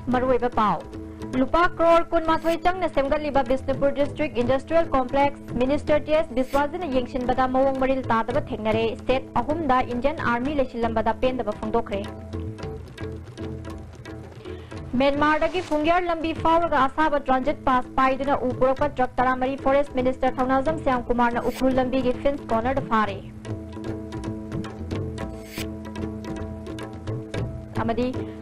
मरुइबा पाव लुपा करोड़ कुनमाथोई चंगना सेमगलिबा Bishnupur district industrial complex minister TS बिस्वाजना येंगसिनबदा मवोंग मरिल तादबा थेंगनरे स्टेट अहुमदा इंडियन आर्मी लेसिलंबदा पेंदबा फोंदोखरे म्यांमार की फुंग्यार लंबी फाउरगा असाबा ट्रांजिट पास पाइदुना उपुरपा ट्रक तरामरी फॉरेस्ट मिनिस्टर थौनाजम श्याम कुमार ना उखरुल लंबी की फिंस कॉर्नर फारे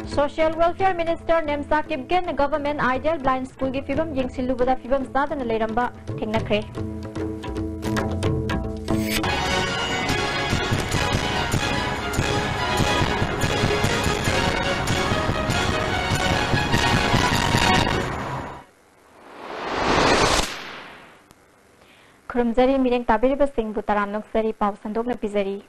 सोशल वेलफेयर मिनिस्टर नेमसा Kipgen government ideal blind school की फिल्म येंगसिलुबदा फिल्म सादन लेरंबा थेंगनखरे खुरमजरी मिरेंग ताबिरिबा सिंह बुताराम नक्सरी पाव संदोक न पिजरी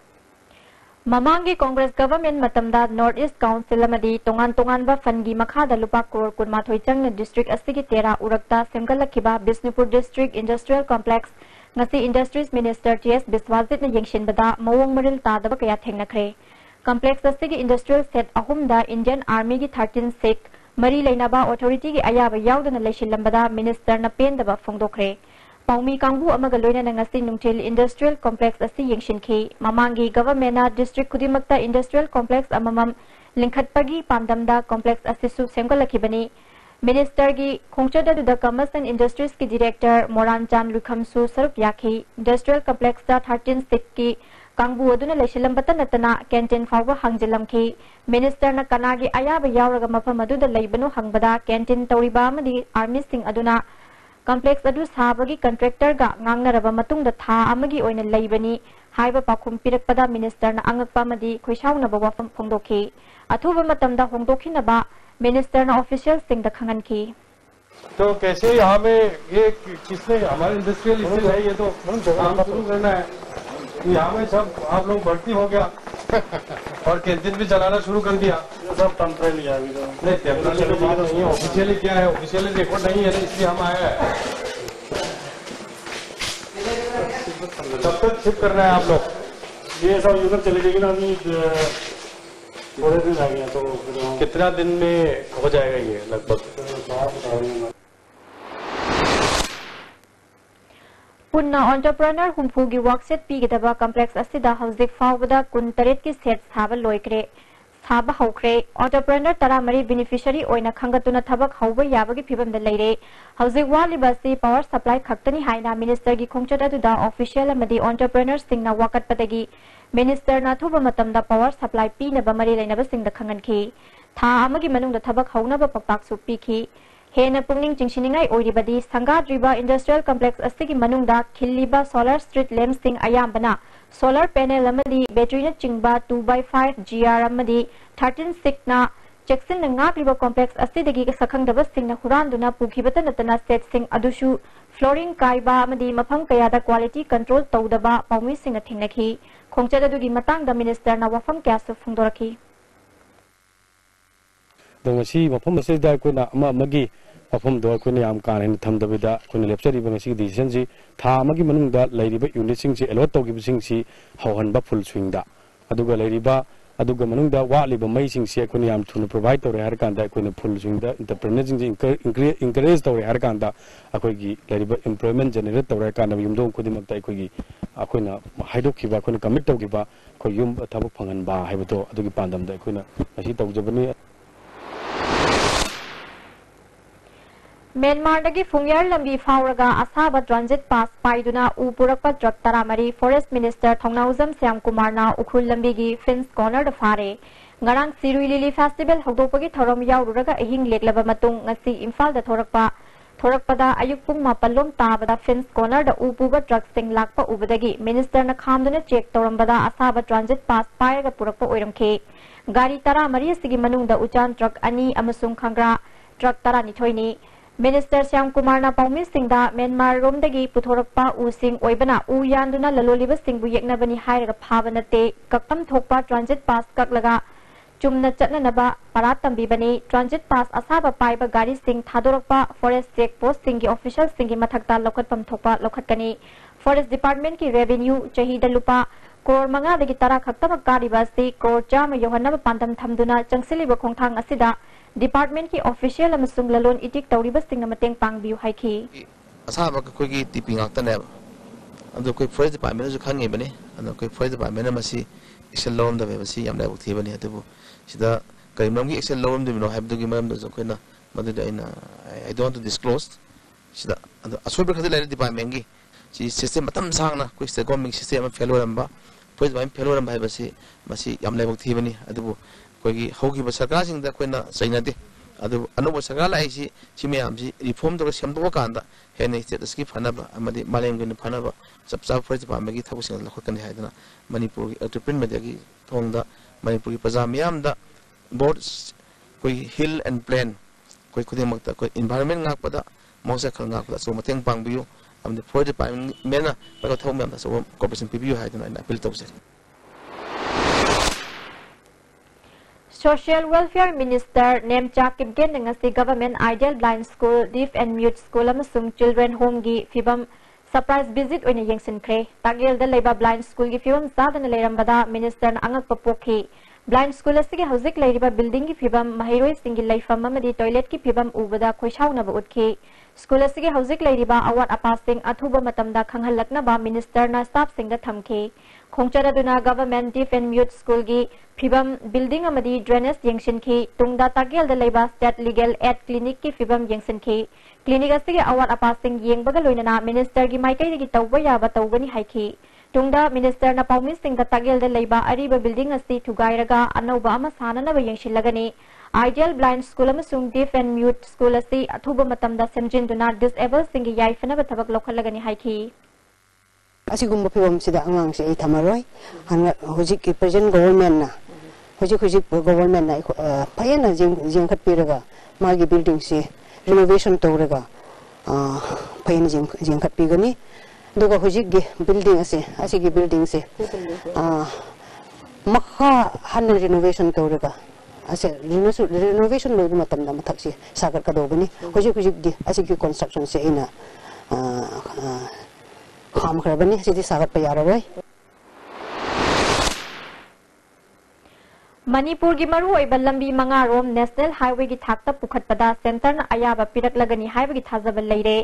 ममांगी कांग्रेस गवर्नमेंट मतमदा नॉर्थ ईस्ट काउंसिल अमदी तोंगान तोंगानबा फंगी मखादा लुपा करोड़ कुनमाथोई चंगना डिस्ट्रिक्ट अस्तिगी 13 उरक्ता सेमगलखिबा Bishnupur district industrial complex ngasi industries minister TS Biswajit न येंगसिनबदा मवोंग मरिल तादबा कया थेंगनखरे कॉम्प्लेक्स अस्तिगी इंडस्ट्रियल सेट अहुमदा इंडियन आर्मी की 13 सिक मरी लेनाबा अथॉरिटी की अयाबा यावदना लेसिलंबदा मिनिस्टर न पेंदबा फोंदोखरे पाउमी कांगबू अमगा लोइना ngasi नुंगथिल इंडस्ट्रियल कॉम्प्लेक्स असि येंगसिनखि ममांगी गवर्नमेंट डिस्ट्रिक्ट खुदिमक्ता इंडस्ट्रियल कॉम्प्लेक्स अममम लिंखतपगी पामदमदा कॉम्प्लेक्स असिसु सेमगलखिबनी मिनिस्टर की खोंगचददुदा कमर्स एंड इंडस्ट्रीज की डायरेक्टर मोरानचान लुखमसु सरुक याखि इंडस्ट्रियल कॉम्प्लेक्स दा 13 सिक की कांगबू अदुना लेसिलंबता नतना कैंटीन फावबा हंगजिलमखि मिनिस्टर न कनागी अयाबा यावरगा मफम अदुदा लेबनु हंगबदा कैंटीन तौरिबा अमदी आर्मी सिंह अदुना कॉम्प्लेक्स अदु साबगी कंट्रैक्टर गा ngangnaraba matungda tha amagi oina leibani haiba pakhum pirakpada minister na angakpa madi khoisaunaba wafam phongdokhi athuba matamda hongdokhinaba minister na official sing da khanganki तो कैसे यहाँ में ये किसने हमारे इंडस्ट्रियल इससे है ये तो काम शुरू करना है यहाँ में सब आप लोग भर्ती हो गया और कैंटीन भी चलाना शुरू कर दिया सब टेम्परेरी है अभी तो नहीं टेम्परेरी बात नहीं है ऑफिशियली क्या है ऑफिशियली रिकॉर्ड नहीं है ना इसलिए हम आए हैं कब तक शिफ्ट करना है आप लोग ये सब यूजर चले जाएगी ना अभी थोड़े दिन आ गया तो कितना दिन में हो जाएगा ये लगभग पुन्ना एंटरप्रेन्योर हुंफू की वर्कसेट पीगदबा कॉम्प्लेक्स असिदा हौजिक फावबदा कुन तरेट की सेट साबा लोइक्रे साबा हौख्रे एंटरप्रेन्योर तरामरी बेनिफिशियरी ओइना खंगतुना थबक हौबा याबगी फिबमदा लेरे हौजिक वालिबासी पावर सप्लाई खक्तनी हाइना मिनिस्टर की खोंगचद अदुदा ऑफिशियल अमदी एंटरप्रेन्योर सिंगना वाकटपदगी मिनिस्टर ना थुबा मतमदा पावर सप्लाई पीनबा मरी लेनबा सिंगदा खंगनखि था अमगी मनुंगदा थबक हौनबा पकपाकसु पीखि हेन पुंगनिंग चिंगसिनिंगाई ओइरिबदी संगाद्रिबा इंडस्ट्रियल कॉम्प्लेक्स अस्तिगी मनुंगदा खिल्लिबा सोलर स्ट्रीट लैम्प सिंग अयाम्बना सोलर पैनल अमदी बैटरीना चिंगबा 2x5 GR अमदी 13 सिकना चेक्सिन नागरिबा कॉम्प्लेक्स अस्तिदगी सखंगदबा सिंगना हुरानदुना पुखिबता नतना सेट सिंग अदुसु फ्लोरिंग काइबा अमदी मफम कयादा क्वालिटी कंट्रोल तौदबा पाउमी सिंग थिंगनखि खोंगचददुगी मतांगदा मिनिस्टर ना वफम क्यासु फुंगदोरखि दोंगसी मफम असिदा कोना अमगी मफम दो कोने याम काने थमदबिदा कोने लेप्चरिबा ngasi डिसीजन जी था अमगी मनुंगदा लेरिबा यूनिट सिंग जी एलोट तौगिब सिंग सी हौहनबा फुल स्विंगदा अदुगा लेरिबा अदुगा मनुंगदा वालिबा मई सिंग सी कोने याम थुन प्रोवाइड तौरे हर कांदा कोने फुल स्विंगदा एंटरप्रेन्योर सिंग जी इंकरेज तौरे हर कांदा अखोगी लेरिबा एम्प्लॉयमेंट जनरेट तौरे कांदा युमदों खुदिमक्ता अखोगी अखोना हाइडोखिबा कोने कमिट तौगिबा को युम थबक फंगनबा हाइबतो अदुगी पांदमदा अखोना ngasi तौजबनी म्यांमार की फुंग्यार लंबी फाउरगा असाबा ट्रांजिट पास पाइदुना उपुरक ट्रक तरामरी फॉरेस्ट मिनिस्टर थौनाउजम श्याम कुमार ना उखरुल लंबी की फिंस कॉर्नर फारे ngarang सिरुई लिली फेस्टिवल हौदोपगी थौरम याउरुरगा अहिंग लेकलबा मतुंग ngasi इम्फाल दा थोरकपदा अयुक पुंग मापल्लोम ताबदा फिंस कॉर्नर दा उपुबा ट्रक सिंग लाकपा उबदगी मिनिस्टर ना खामदुना चेक तौरमबदा असाबा ट्रांजिट पास पायरगा पुरकपा ओइरमखे गाड़ी तरामरी सिगी मनुंग दा उचान ट्रक अनि अमसुंग खंग्रा ट्रक तरानिथोइनी मिनिस्टर श्याम कुमार ना पाउमी सिंगदा म्यांमार रोमदगी पुथोरकपा उसिंग ओइबना उ यानदुना ललोलिबा सिंगबु येकनबनी हायरगा फाबा नते कक्कम थोकपा ट्रांजिट पास ककलगा चुमना चटननबा परा तंबीबनी ट्रांजिट पास असाबा पाइबा गाड़ी सिंग थादोरकपा फॉरेस्ट चेक पोस्ट सिंगी ऑफिशियल सिंगी मथकता लौखटपम थोकपा लौखटकनी फॉरेस्ट डिपार्टमेंट की रेवेन्यू चहीदा लुपा करोड़ मंगादगी तरा खक्तमक कारिबासी करोड़ चाम योहनबा पांदम थमदुना चंगसिलिबा खोंथांग असिदा डिपार्टमेंट की ऑफिशियल अमसुंग ललोन इटिक तौरिबसिंग मतेंग पांगबियु हाइखी असाब कोई टीपिंग आक्तने अदो कोई फॉरेस्ट डिपार्टमेंट जो खांगे बने अदो कोई फॉरेस्ट डिपार्टमेंट मसी एक्शन लोम दबे बसी याम लाइक थी बने अदबो सिदा कई मरम की एक्शन लोम दिनो हाइबदुगी मरम दो कोइना मदुदा इना I don't want to disclose सिदा अदो असोब खदे लाइट डिपार्टमेंट की सी सिस्टम मतम सांगना कोई स्टेट गवर्नमेंट सिस्टम फेलो रंबा फॉरेस्ट डिपार्टमेंट फेलो रंबा बसी मसी याम लाइक थी बने अदबो कोई होगी सरकार सिंह दा कोइना सैनादे अदु अनोब सरकार लाइसी सिमयामसी रिफॉर्म तो सेमदो कांदा हेने स्टेटस की फनबा अमदि मालेम गिन फनबा सब सब फॉरेस्ट डिपार्टमेंट की थबसिंग लखकन हाइदना मणिपुर की एंटरप्रेन्योर मीडिया की थोंदा मणिपुर की प्रजा मियाम दा बोर्ड कोई हिल एंड प्लान कोई खुदेमकता कोई एनवायरनमेंट ngakpada मौसे खल ngakpada सो मतेंग पांगबियो अमदि फॉरेस्ट डिपार्टमेंट मेना पको थौ मियाम दा सो कोऑपरेशन पीबियो हाइदना अपील तौसे Social Welfare Minister Nemcha Kimgen ngasi Government Ideal Blind School, Deaf and Mute School amasung Children Home gi fibam surprise visit oina yengsinkre. Tagel da leiba Blind School gi fibam zadana leirambada Minister na angak papokhi. Blind School asige hauzik leiriba building gi fibam mahiroi singi leifam amadi toilet ki fibam ubada khoishauna ba utki. School asige hauzik leiriba awat apasing athuba matamda khanghalakna ba Minister na staff singda thamke. खोंगचरदुना government deaf and mute school की फिबम building अमदी drainage यंगसिनखी तुंगदा तागेल द लेबा state legal aid clinic की फिबम यंगसिनखी क्लिनिक असगे अवात अपासिंग येंगबगा लोइनना मिनिस्टर की माइकई की तौबा याबा तौगनी हाइखी तुंगदा मिनिस्टर ना पाउमी सिंह द तागेल द लेबा अरीबा बिल्डिंग असि थुगाइरगा अनौबा अमा साननबा यंगसिलगनी आइडियल ब्लाइंड स्कूल अमसुंग डिफ एंड म्यूट स्कूल असि अथुबा मतमदा सेमजिनदुना डिसेबल सिंह याइफनबा थबक लौखलगनी हाइखी असिगुम्बा फिवम सिदा अंगांग से थमरोय हन होजिक की प्रेजेंट गवर्नमेंट ना होजिक गवर्नमेंट ना फयना जिंखत पिरगा मागी बिल्डिंग से रिनोवेशन तौरगा फयना जिंखत पिगनी दुगा होजिक गे बिल्डिंग असे असिगी बिल्डिंग से मखा हन रिनोवेशन तौरगा असे रिनोवेशन लोग मतम दा मथक से सागर कदोगनी होजिक गे असिगी कंस्ट्रक्शन से इना काम करबनी सिदी सागत पे यारबय मणिपुर की मरु ओइबा लंबी मंगारोम नेशनल हाईवे की थाकता पुखतपदा सेंटर न अयाबा पिरकलगनी हाईवे की थाजब लेरे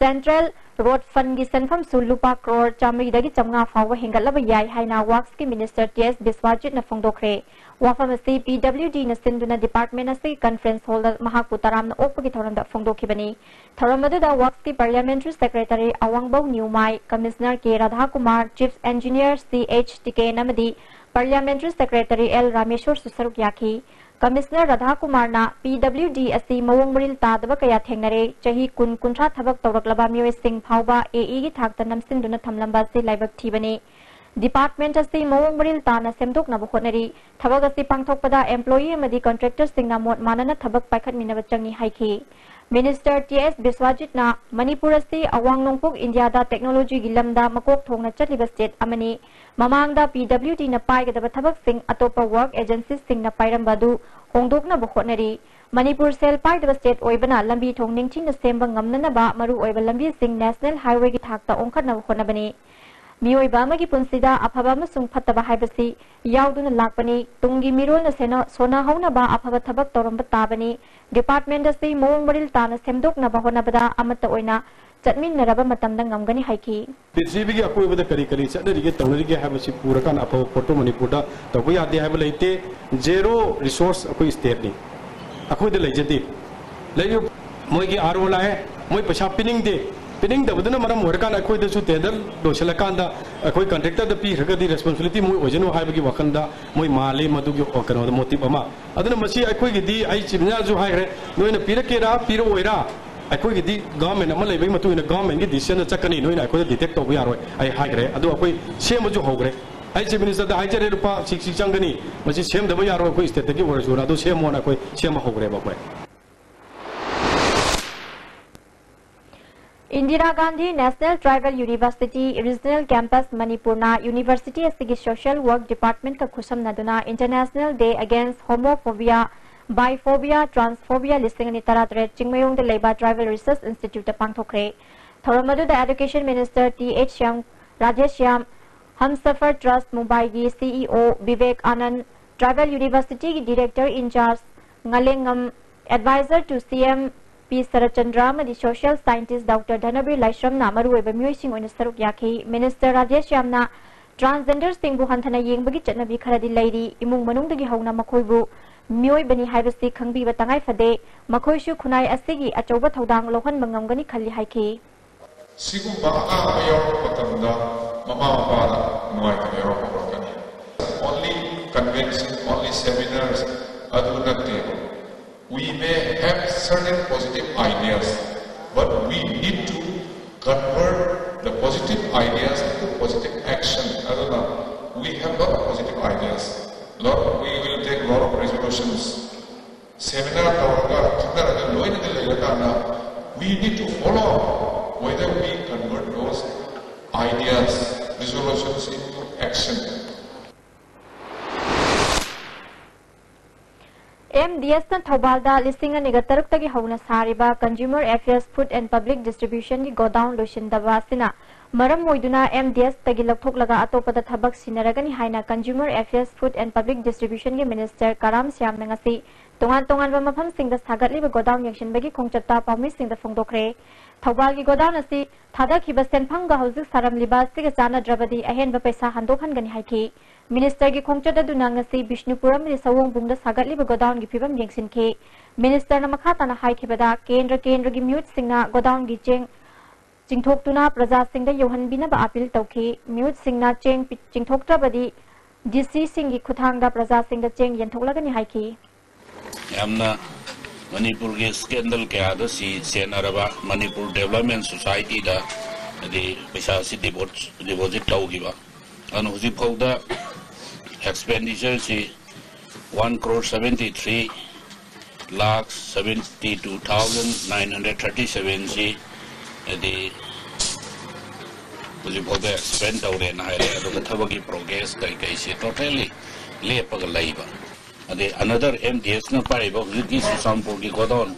सेंट्रल रोड फंड की सेंफम सुलुपा करोड़ चामरीदगी चमगा फाव हेंगलब याय हाइना वर्क्स की मिनिस्टर टीएस बिस्वाजित न फोंदोखरे वाफम असि पीडब्ल्यूडी न सिंदुना डिपार्टमेंट असि कॉन्फ्रेंस हॉल महाकु तराम न ओपकी थौरम द फोंदोखिबनी थौरम मदुदा वर्क्स की parliamentary secretary Awangbou Newmai commissioner K Radha Kumar chief engineer CH टिके नमदी पार्लियामेंट्री सेक्रेटरी एल रामेश्वर सुसरुक याखी कमिश्नर राधा कुमार ना पीडब्ल्यूडी असि मवोंग मरिल तादब कया थेंगनरे चही कुन कुंठा थबक तौरकलबा मियोय सिंह फावबा एई की थाकता नमसिंदुना थमलंबा से लाइबक थीबनी डिपार्टमेंट असि मवोंग मरिल ताना सेमदोकना बखोनरी थबक असि पांगथोकपदा एम्प्लॉई अमदी कॉन्ट्रैक्टर सिंगना मोट मानना थबक पाइखतमिनब चंगनी हाइखी मिनिस्टर टीएस बिस्वाजित ना मणिपुर असि अवांग नोंगपुक इंडिया दा टेक्नोलॉजी की लमदा मकोक थोंगना चटलिबा स्टेट अमनी ममांगदा पीडब्ल्यूडी ना पाइगदब थबक सिंग अतोपा वर्क एजेंसी सिंग ना पाइरंबादु होंदोकना बखोनरी मणिपुर सेल पाइदब स्टेट ओइबना लंबी थोंग निंगचिन सेमबा ngamnanaba मरु ओइबा लंबी सिंग नेशनल हाईवे की थाकता ओंखतना बखोनबनी मियोइबा अमगी पुंसिदा अफबा अमसुंग फत्तबा हाइबसी याउदुना लाकपनी तुंगी मिरोलना सेना सोना हौनबा अफबा थबक तौरंबा ताबनी डिपार्टमेंट असि मोंग मरिल ताना सेमदोकनबा होनबदा अमत ओइना चटमिनरबा मतमदा ngamgani हाइकी पृथ्वी की अकोइबदा करी करी चटरिगे तौनरिगे हाबसी पूरकान अफबा फोटो मणिपुरदा तबो यादे हाब लेते जेरो रिसोर्स अकोइ स्टेट नि अकोइदा लेजति लेयो मोइगी आरो लाए मोइ पैसा पिनिंग दबदना मरम होरकान अकोइदसु टेंडर दोसलकान दा अकोइ कॉन्ट्रैक्टर द पीरगदी रिस्पांसिबिलिटी मोइ ओजनो हाइबगी वखंदा मोइ माले मदुगी ओकनो मोटिव अमा अदना मसी अकोइगिदी आई चिमना जु हाइरे नोइना पीरकेरा पीरो ओइरा अकोइगिदी गवर्नमेंट अमा लेबई मतुइना गवर्नमेंट की डिसीजन चकनी नोइना अकोइदा डिटेक्ट तोबो यारोय आई हाइरे अदो अकोइ सेमजु होग्रे आई चीफ मिनिस्टर दा हाइजरे रुपा 6 चंगनी मसी सेम दबो यारो अकोइ स्टेट की वरजुरा अदो सेमोना अकोइ सेम होग्रे बकोइ Indira Gandhi national tribal university regional campus मणिपुरना यूनिवर्सिटी असगी सोशल वर्क डिपार्टमेंट का खुसमनदुना international day against homophobia biphobia transphobia लिस्टिंग तरह चिंगमयोंग लेबा ट्राइबल रिसर्च इंस्टीट्यूट पांगथोखरे थौरमदुद education minister TH Shyam Rajesh Shyam Humsafar trust Mumbai की CEO Vivek Anand tribal university की director incharge ngalengam Advisor to CM P. Sarachandra Madi Social Scientist Dr. Dhanabir Laishramna Maruiba Muising on Saruk Yaki, Minister Rajesh Yamna, Transgender Singbu Hantana Yingbagi Chanabi Karadi Lady, Imung Manungdagi Hauna Makoibu, Mui Bani Hibasi Kangbi Batangai Fade, Makoishu Kunai Asigi, Achoba Todang Lohan Mangangani Kali Haiki. Sigumba only convention, only seminars, we may have certain positive ideas, but we need to convert the positive ideas into positive action. We have a lot of positive ideas. We will take a lot of resolutions. Seminar, we need to follow whether we convert those ideas, resolutions into action. MDS na Thobalda listing ani gataruk tagi hauna sariba Consumer Affairs Food and Public Distribution ki godown loisindaba sina maram moiduna MDS tagi lakthok laga atopada thabak sinaragani haina Consumer Affairs Food and Public Distribution ki Minister Karam Syam nangasi tongan ba mafam singda sagatliba godown yangshinbagi khongchapta pawmi singda phongdokre Thobal ki godown asi thada khiba senphang ga hauzik saramliba siga chana drabadi ahenba paisa handokhan gani haiki Minister ki khongchada dunangasi Bishnupuram ni sawong bungda sagatliba godown gi phibam yengsinke Minister na makata na haikibada kendra gi mute singna godown gi chingthok tuna praja singda yohan bina ba appeal tawki mute singna chingthok trabadi DC singi khuthangda praja singda yenthoklagani haiki Yamna Manipur ke scandal ke ada si senaraba Manipur Development Society da di paisa si deposit taugi ba anu huji phauda expenditure si 1,73 lakh 72,937 si di huji phauda spend taure na hai ado thabagi progress kai si totally lepaga laiba another MDS na pariba huji Susampur ki godon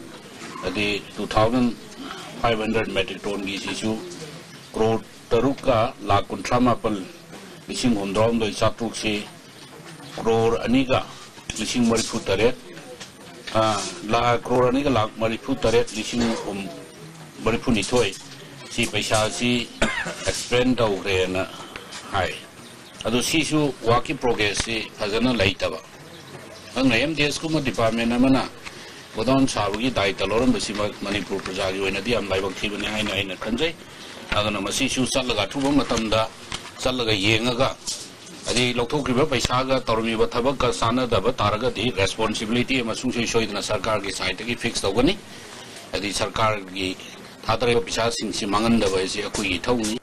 adi 2,500 metric ton gi sisu crore taruka lakh 13 lising hundrom doi satruk si crore aniga lising marifu taret la crore aniga lakh marifu taret lising marifu nithoi si paisa si expand tawre na hai adu sisu waki progress si phajana laitaba ang MDS ko mo department naman na godown sabagi daita loram besi Manipur projagi wena di am laibak thibani haina kanjai adana masi su salaga thuba matamda salaga yengaga adi lokthokriba paisa ga tormi ba thabak ka sana daba taraga di responsibility amasung soidna sarkar gi side gi fix tawgani adi sarkar gi thadare paisa singsi mangan daba isi akui thawni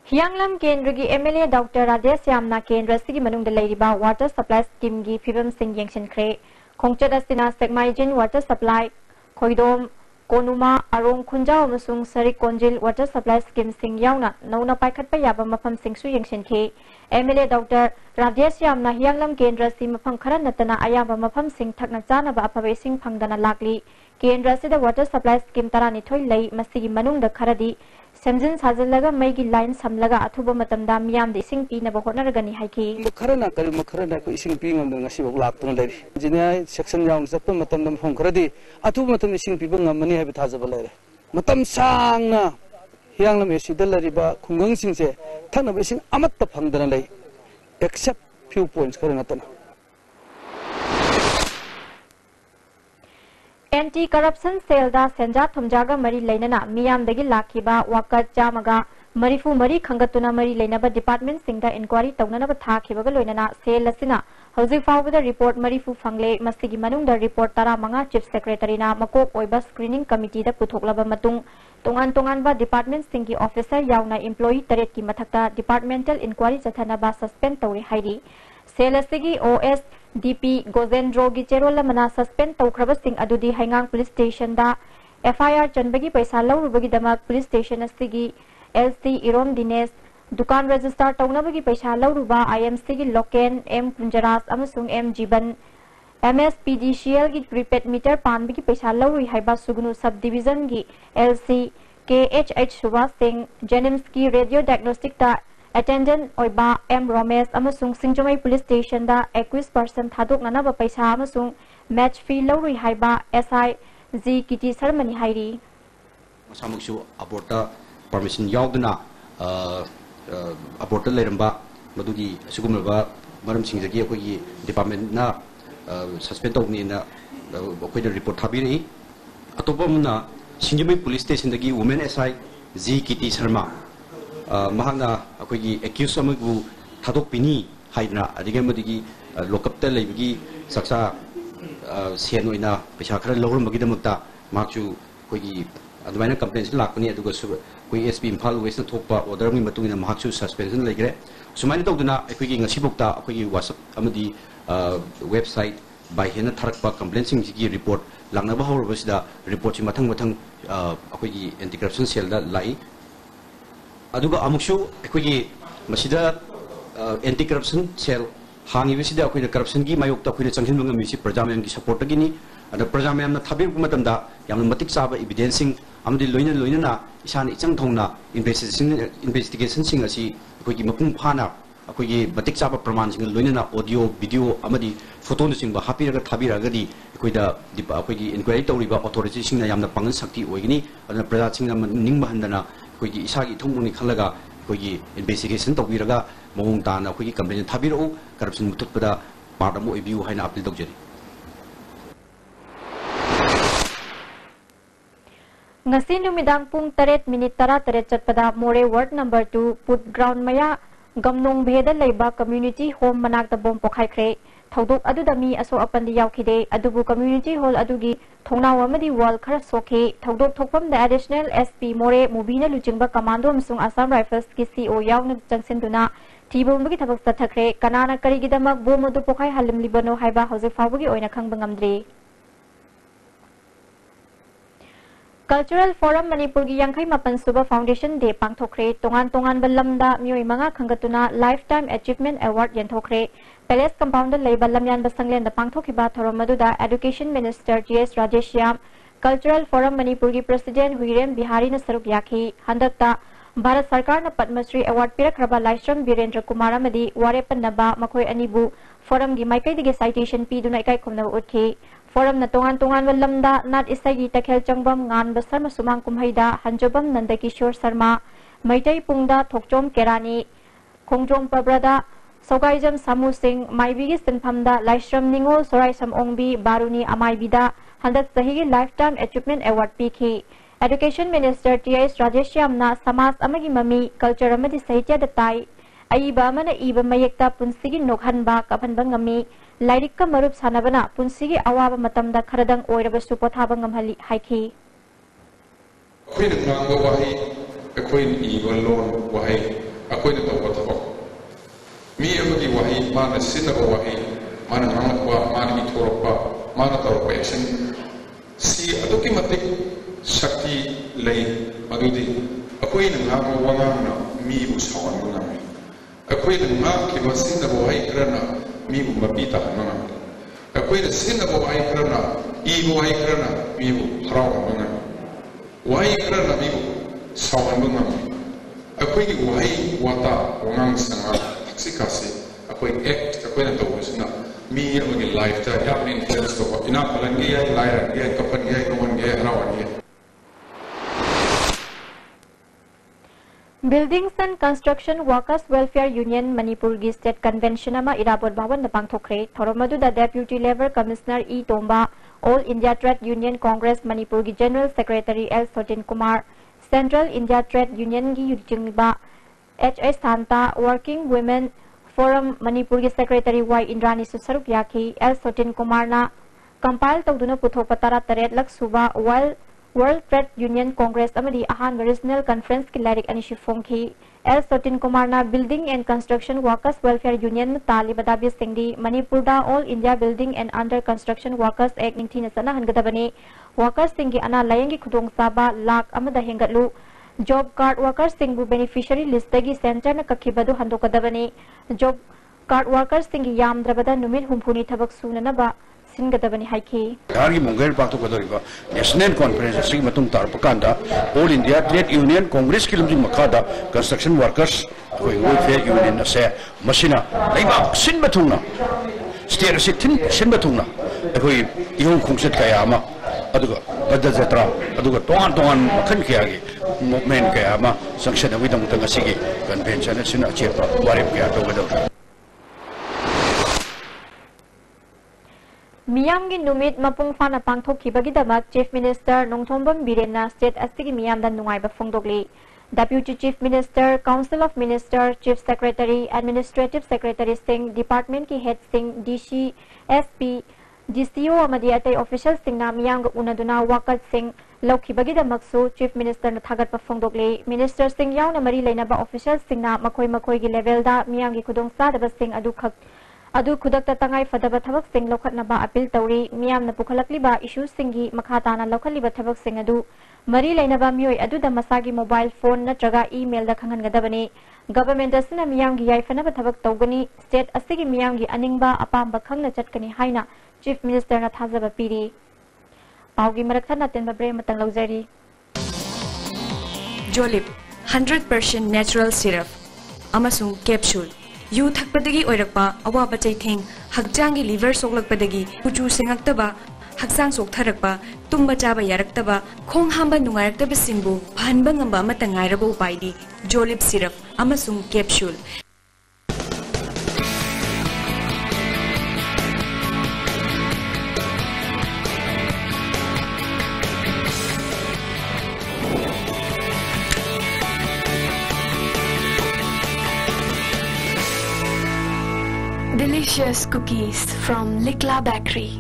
Hyanglam Kendra ki MLA Dr. Rajesh Yamna Kendra sigi manungda leiriba water supply scheme gi phibam sing yengshin khre khongchada sina Sekmaijin water supply khoidom konuma arong khunjao amasung sarik konjil water supply scheme sing yauna nauna paikhat pa yaba mafam sing su yengshin khe MLA Dr. Rajesh Yamna Hyanglam Kendra si mafam khara natana ayaba mafam sing thakna chana ba apabe sing phangdana lakli Kendra sida water supply scheme tarani thoi lei masigi manungda kharadi Semjin Sazilaga Magi line Samlaga Atuba Matamda Miam the Sing Pina Bohonaragani Hiki. Makarana Makarana ising being on the Nasiba Lapton lady. Jenia section young Zappa Matam from Kradi, Atumatam ising people on many habitats of a lady. Matam Sang Young Mesidella Riba, Kungang Singse, Tana wishing Amata Pandanale, except few points Karanatana. Anti-corruption cell da Senja Thumjaga Mari Lainana, Miam the Gilakiba, Waka Jamaga, Marifu Mari Kangatuna Mari Lainaba Department Singda Inquiry Taunaba Takiba Loinana, Say Lasina, Housing Found with the report Marifu Fangle, Masigi Manung, the report Tara Manga, Chief Secretary na Makok Oiba Screening Committee the Putoklaba Matung, Tonganba Department Singi Officer Yauna Employee Tareki Matakta, Departmental Inquiry Jatanaba Suspend Tori Heidi, Say Lasigi OS. DP Gozendro Gicherola Mana suspend Tokraba Sing Adudi Hangang Police Station da FIR Chanbagi Paisa Lawbagi Damak Police Station Asigi LC Irom Dines Dukan Register Taunabagi Paisa Lawruba IMC gi Loken M Punjaras Amasung M Jiban MSPDCL gi prepaid meter Panbagi Paisa Lawri Haiba Sugunu Subdivision gi LC KHH Subha Singh Jenims ki Radio Diagnostic da attendant oiba M Romesh amasung Singjomai police station da 21% thadok nanaba paisa amasung match fee lowri haiba SI Z Kiti Sarmani hairi masamukshu aborta permission yaudna aborta leramba madugi sugumaba maram singjagi akogi department na suspend tawni na akoy report thabiri atopamna Singjomai police station dagi women SI Z Kiti Sarma mahana akogi accused amagu thadok pini haidna adige madigi lockup ta leibigi saksa sen oina paisa khara lawrum bagi damukta makchu akogi adwaina complaints lakuni aduga koi SP Imphal West na thokpa order mi matungina makchu suspension legre sumaini tawduna akogi ngasibukta akogi WhatsApp amadi website by hena tharakpa complaints gi report langna ba hawrabasida report chi mathang mathang akogi anti corruption cell da lai aduga amukshu akogi masida anti corruption cell hangi bisida akogi corruption gi mayokta akogi changsin banga misi prajamayam gi support gini ada prajamayam na thabir matamda yamna matik saba evidencing amdi loina na isani ichang thongna investigation sing asi akogi mapung phana akogi matik saba praman sing loina na audio video amadi photo na sing ba hapiraga thabiraga di akoida akogi inquiry tawriba authority sing na yamna pangan sakti oigini adana praja sing na ningba handana akogi isagi thongmuni khalaga akogi investigation tawbiraga mawong tana akogi complaint thabirau corruption mututpada part amo review haina appeal tawjari ngasi numidang pung 3:13 chatpada more ward number 2 put ground maya gamnong bheda leiba community home manak da bom pokhai khre thodok aduda mi aso apandi yaukhide adubu community hall adugi thongnaw amadi wall khara sokhe thodok thokpam da additional SP more mubina luchingba commando amsung Assam Rifles ki CO yauna changsinduna tibomgi thabak sathakre kanana karigidamak bom adu pokhai halim libano haiba hauze fawgi oina khangba ngamdre Cultural Forum Manipur gi Yankhai Mapan Suba Foundation Day pangthokre tongan balamda mioi manga khangatuna Lifetime Achievement Award yanthokre Palace Compound leiba lamyan basanglen da pangthokhiba thorom maduda Education Minister GS Rajeshyam Cultural Forum Manipur gi President Huirem Bihari na saruk yakhi handakta Bharat Sarkar na Padma Shri Award pirakraba Laishram Virendra Kumar amadi warepan naba makhoi anibu forum gi maikai dige citation pi duna ikai khomna utki Forum na tongan walamda nat isagi takhel changbam ngan basar masumang kumhaida hanjobam Nandakishore Sharma Maitai Pungda Thokchom Kerani Khongjom Pabrada Sogaijam Samu Singh Maibigi Sinphamda Laishram Ningol Sorai Samongbi Baruni Amaibida Handak Sahigi Lifetime Achievement Award Pikhi Education Minister T.S. Rajeshyam na Samas Amagi Mami Culture Amadi Sahitya Datai Aiba Mana Iba Mayekta Punsigi Nokhanba Kapanba Ngami Lairik ka marup sanabana punsigi awaba matamda kharadang oirabasu pothaba ngamhali haiki akoina ngangba wahi akoina iba lon wahi akoina tawba thabak mi amagi wahi mana sinaba wahi mana ngangba mana ithorpa mana tawba action si aduki matik shakti lay madudi akoina ngangba wangana mi usawan ngami akoina ngangba sinaba wahi krana mi bu mapita nana akoy da sinna bo ay krana i bo ay krana mi bu haraw nana wai krana mi bu sawan nana akoy gi wai wata wangang sanga taksikasi akoy act akoy na tawo sina mi amagi life ta ya min influence to ina palangi ya laira ya kapan ya non ya haraw ya Buildings and Construction Workers Welfare Union Manipur gi State Convention ama Irabot Bhawan na pangthokre thoromadu da Deputy Labor Commissioner E Tomba All India Trade Union Congress Manipur gi General Secretary L Sotin Kumar Central India Trade Union gi yujingba H.S. Santa Working Women Forum Manipur gi Secretary Y Indrani Susaruk yakhi L Sotin Kumar na compile tawduna puthokpa 38 lak suba World Trade Union Congress amadi ahan regional conference ki larik anishi fongki L Sotin Kumar na Building and Construction Workers Welfare Union tali badabi singdi Manipur da All India Building and Under Construction Workers Act ningthina sana hangadabani workers singi ana layangi khudong saba lak amada hengatlu job card workers singbu beneficiary list tagi center na kakhibadu handokadabani job card workers singi yamdrabada numit humphuni thabak sunanaba सिनगदबनी हाइखी Hari Munggair Pakto Kodoriba, National Conference, Sing Matung Tarpakanda, All India Trade Union Congress Kilumjing Makada, Construction Workers, Welfare Union, Ase, Machina, Laiba, Sin Matuna, Stair Sitin, Sin Matuna, the Young Kungset Kayama, Aduga, Badazatra, Aduga, Toan, Makankiagi, Men Kayama, Sanction with the Mutangasigi, Convention, and Sinachepa, Warip Kato. Miyamgi numit mapung fana pangthokibagi damak Chief Minister Nongthombam Birena State Asigi Miyamda Nungaiba Phongdokli. Deputy Chief Minister, Council of Minister, Chief Secretary, Administrative Secretary Singh, Department ki Head Singh, DC, SP, DCO amadi atay official Singh na Miyamga unaduna wakat Singh Laukibagi damaksu Chief Minister na thagat pa Phongdokli. Minister Singh yaw na mari lainaba official Singh na makoy gi level da Miyamgi kudong sa daba Singh adu khudakta tangai fadaba thabak sing lokhatnaba appeal tawri miyamna pukhalakliba issue singi makhatana lokhaliba thabak sing adu mari lainaba mioi adu da masagi mobile phone natraga email da khangan gadabani government asina miyamgi yaifanaba thabak tawgani state asigi miyamgi aningba apamba khangna chatkani haina chief minister na thazaba piri paugi marakhana tenba bre matang laujari Jolip 100% natural syrup amasung capsule yu thakpadagi oirakpa awaba chaitheng hakjangi liver soklakpadagi kuchu sengakhtaba haksang soktharakpa tumba chaba yaraktaba khong hamba nungairakhtaba singbu phanba ngamba matangairabo upaidi Jolip syrup amasung capsule Delicious cookies from Likla Bakery.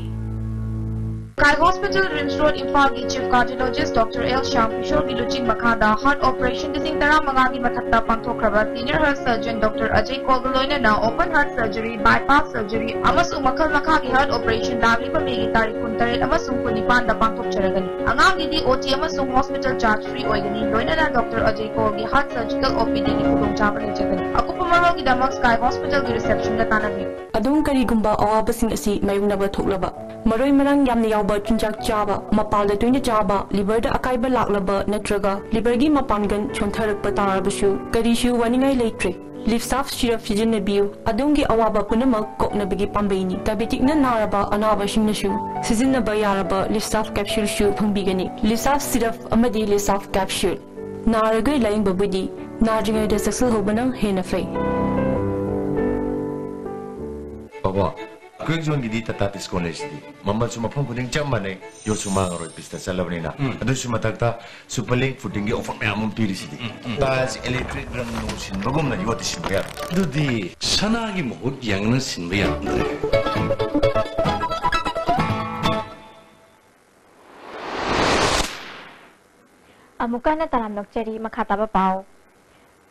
Kai Hospital, Rinse Road, Imphal Chief Cardiologist Dr. L. Shyam Kishore Giluching Makada, heart operation Dising Tara Mangagi Matata Pantokraba, Senior Heart Surgeon Dr. Ajay Kolgaloina na open heart surgery, bypass surgery, Amasung Makal Makagi heart operation, Dagli Pamigi Tari Kuntare, Amasung Kunipan da Pantok Charagani. Angam Didi OT Amasung Hospital charge free Oigani, Loina na Dr. Ajay Kolgi heart surgical OPD ni Kudong Chabani Jagani. Ako Pumarong Damak Sky Hospital gi reception da Tanabi. Adung karigumba awabasing asi mayungnaba thoklaba. Maroi marang yamna yawba chunjak chaba, mapalda tuina chaba, liver da akaiba laklaba natraga, liver gi mapangan chontharakpa tarabashu, karishu waningai leitre. Live Staff Syrup Sizinnabiu, Adungi Awaba Punamak Koknabigi Pambaini, Diabetic na Naraba Anaba Shimnashu, Sizinaba Yaraba, Live Staff Capsule Shu Pambigani, Live Staff Syrup Amadi Live Staff Capsule. Naragai Lying Babudi, Narjinga de Saxel Hobanang Henafay. Baba, Quick Zone Gidi Tatis College, Mama Sumapong Pudding Chamane, your Sumanga or Pista Salavina, and the Sumatata, Superlink Footing of Amum Piricity. Baz electric drum notes in Bogum and what is there. Do the Sanagi Mohut youngness in Vietnam. Amukana Taram Nokcheri Makataba Pau.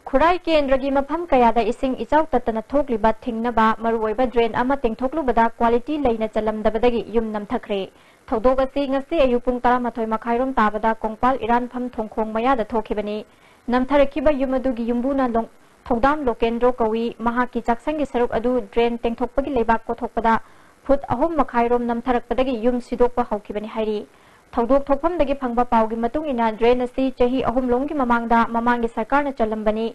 Kurai Kendragi Mapam Kayada ising isaw tatana thokli bat thingnaba maruoiba drain ama tingthoklu bada quality leina chalam dabadagi yum nam thakre thodog asi ngasi ayupung 12 makhairom tabada kongpal Iran pham thongkhong maya da thokhibani namtharekiba yumadugi yumbuna long thodam lokendro kawi mahaki chaksangi saruk adu drain tingthokpagi leibak ko thokpada phut ahom makhairom namtharakpadagi yum sidokpa haukibani hairi Thodok Thokpam dagi phangba paugi matung ina drain asi chahi ahum lomgi mamangda mamangi sarkar na chalambani